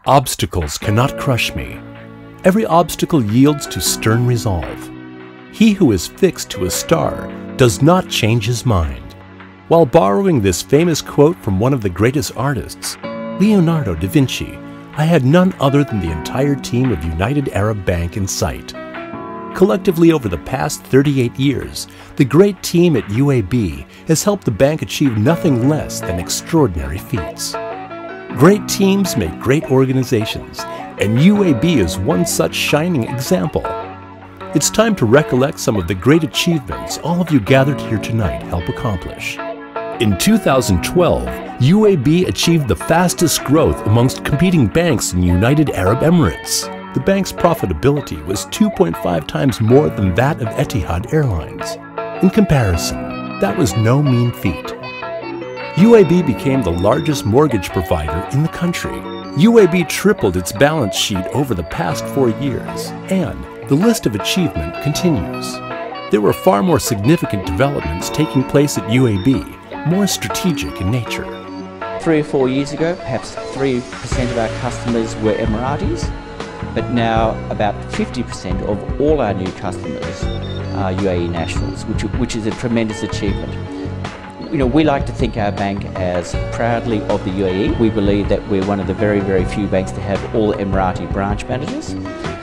Obstacles cannot crush me. Every obstacle yields to stern resolve. He who is fixed to a star does not change his mind. While borrowing this famous quote from one of the greatest artists, Leonardo da Vinci, I had none other than the entire team of United Arab Bank in sight. Collectively over the past 38 years, the great team at UAB has helped the bank achieve nothing less than extraordinary feats. Great teams make great organizations, and UAB is one such shining example. It's time to recollect some of the great achievements all of you gathered here tonight help accomplish. In 2012, UAB achieved the fastest growth amongst competing banks in United Arab Emirates. The bank's profitability was 2.5 times more than that of Etihad Airlines. In comparison, that was no mean feat. UAB became the largest mortgage provider in the country. UAB tripled its balance sheet over the past 4 years, and the list of achievement continues. There were far more significant developments taking place at UAB, more strategic in nature. 3 or 4 years ago, perhaps 3% of our customers were Emiratis, but now about 50% of all our new customers are UAE nationals, which is a tremendous achievement. You know, we like to think our bank as proudly of the UAE. We believe that we're one of the very, very few banks to have all Emirati branch managers.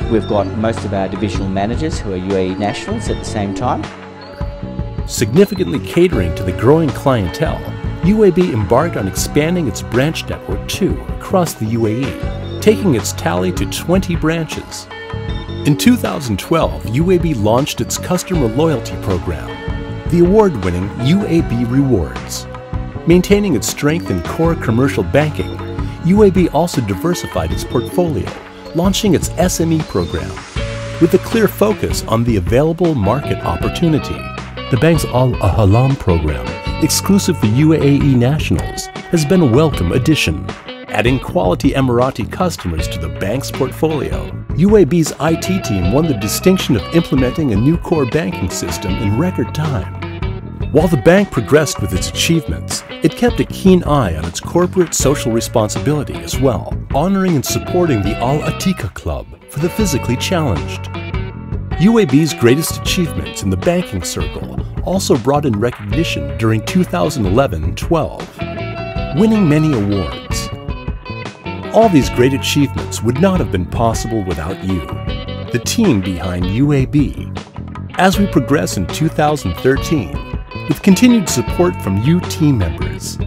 We've got most of our divisional managers who are UAE nationals at the same time. Significantly catering to the growing clientele, UAB embarked on expanding its branch network too across the UAE, taking its tally to 20 branches. In 2012, UAB launched its customer loyalty program, the award-winning UAB Rewards. Maintaining its strength in core commercial banking, UAB also diversified its portfolio, launching its SME program. With a clear focus on the available market opportunity, the bank's Al Ahlam program, exclusive for UAE nationals, has been a welcome addition. Adding quality Emirati customers to the bank's portfolio, UAB's IT team won the distinction of implementing a new core banking system in record time. While the bank progressed with its achievements, it kept a keen eye on its corporate social responsibility as well, honoring and supporting the Al Atiqa Club for the physically challenged. UAB's greatest achievements in the banking circle also brought in recognition during 2011-12, winning many awards. All these great achievements would not have been possible without you, the team behind UAB. As we progress in 2013, with continued support from you team members,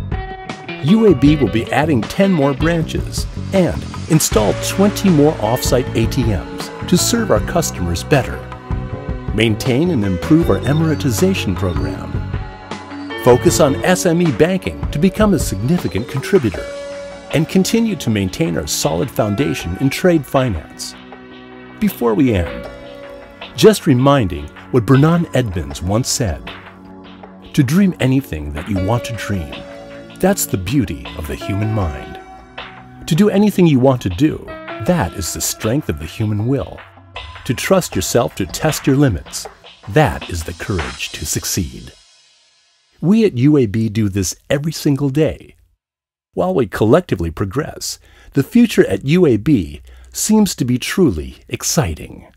UAB will be adding 10 more branches and install 20 more off-site ATMs to serve our customers better. Maintain and improve our Emiratization program. Focus on SME banking to become a significant contributor, and continue to maintain our solid foundation in trade finance. Before we end, just reminding what Bernard Edmonds once said, to dream anything that you want to dream, that's the beauty of the human mind. To do anything you want to do, that is the strength of the human will. To trust yourself to test your limits, that is the courage to succeed. We at UAB do this every single day. While we collectively progress, the future at UAB seems to be truly exciting.